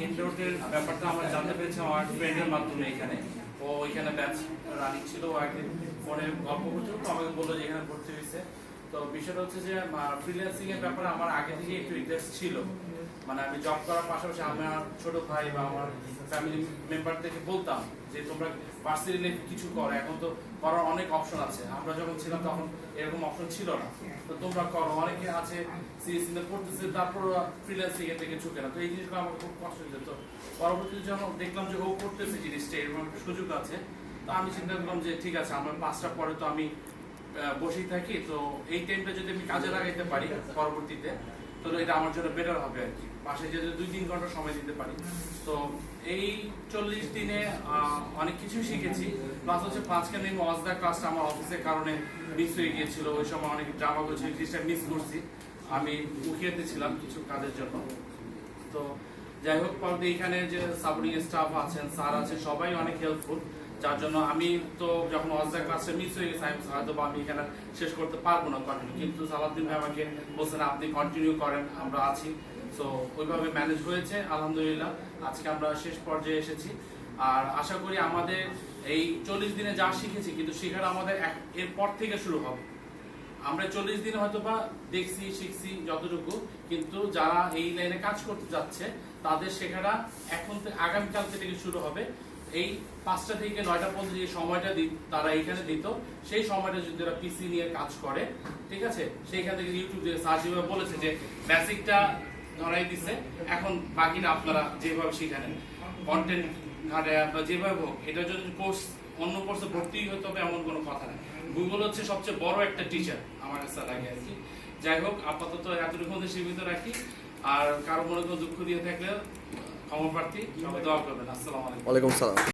এন্ড্রয়েডের ব্যাপারটা আমরা জানতে পেরেছি আমার ফ্রেন্ডের মাধ্যমে। এখানে ও এখানে ব্যাচ রানিং ছিল, ও একদিন ফোনে গল্প করছিল, তো আমাকে বললো যে এখানে ভর্তি হয়েছে। তো বিষয়টা হচ্ছে যে ফ্রিল্যান্সিং এর ব্যাপারে আমার আগে থেকে একটু ইন্টারেস্ট ছিল। মানে আমি জব করার পাশাপাশি আমার ছোট ভাই বা আমার ফ্যামিলি মেম্বারদেরকে বলতাম যে তোমরা ভার্সিটি লাইফে কিছু করো, এখন তো করার অনেক অপশন আছে। আমরা যখন ছিলাম তখন এরকম অপশন ছিল না, তো তোমরা করো। অনেকে আছে সিএসসি তে পড়তেছে, তারপর ফ্রিল্যান্সিং এর দিকে ঝুঁকে না। তো এই জিনিসগুলো আমার খুব কষ্ট দিত। তো পরবর্তীতে যখন দেখলাম যে ও করতেছে জিনিসটা, এরকম একটা সুযোগ আছে, তো আমি চিন্তা করলাম যে ঠিক আছে, আমার 5টা পরে তো আমি বসেই থাকি, তো এই টাইমটা যদি আমি কাজে লাগাইতে পারি পরবর্তীতে, তো এটা আমার জন্য বেটার হবে আর কি। পাশে যদি 2-3 ঘন্টা সময় দিতে পারি। তো এই 40 দিনে অনেক কিছুই শিখেছি। প্লাস হচ্ছে 5 ওয়াজদা ক্লাসটা আমার অফিসের কারণে মিস হয়ে গিয়েছিল। ওই সময় অনেক ড্রামা করছিল, জিনিসটা মিস করছি। আমি মুখিয়াতে ছিলাম কিছু কাজের জন্য। তো যাই হোক, পরে এখানে যে সাপোর্টিং স্টাফ আছেন, স্যার আছে, সবাই অনেক হেল্পফুল। যার জন্য আমি তো যখন ওয়াজদা ক্লাসটা মিস হয়ে গেছে, হয়তো আমি এখানে শেষ করতে পারবো না কন্টিনিউ, কিন্তু সালাউদ্দিন ভাই আমাকে বলছেন আপনি কন্টিনিউ করেন, আমরা আছি। তো ওইভাবে ম্যানেজ হয়েছে আলহামদুলিল্লাহ। আজকে আমরা শেষ পর্যায়ে এসেছি। আর আশা করি আমাদের এই 40 দিনে যা শিখেছি, কিন্তু শেখাটা আমাদের এরপর থেকে শুরু হবে। আমরা 40 দিনে হয়তো বা দেখছি, শিখছি যতটুকু, কিন্তু যারা এই লাইনে কাজ করতে যাচ্ছে তাদের শেখাটা এখন থেকে আগামীকাল থেকে শুরু হবে। এই 5টা থেকে 9টা পর্যন্ত যে সময়টা তারা এইখানে দিত, সেই সময়টা যদি তারা পিসি নিয়ে কাজ করে, ঠিক আছে, সেইখান থেকে ইউটিউব দিয়ে সার্চ যেভাবে বলেছে যে বেসিকটা ধরাই দিচ্ছে, এখন বাকিটা আপনারা যেভাবে শিখেন কন্টেন্ট ঘাটে বা যেভাবে হোক, এটার জন্য কোর্স অন্য কোর্সে ভর্তি হতে হবে এমন কোনো কথা নেই। গুগল হচ্ছে সবচেয়ে বড় একটা টিচার আমার কাছে লাগে আর কি। যাই হোক, আপাতত এতটুকু সীমিত রাখি। আর কারো মনে কোনো দুঃখ দিয়ে থাকলে ক্ষমা প্রার্থী, সবাই দোয়া করবেন। আসসালামু আলাইকুম। ওয়ালাইকুম সালাম।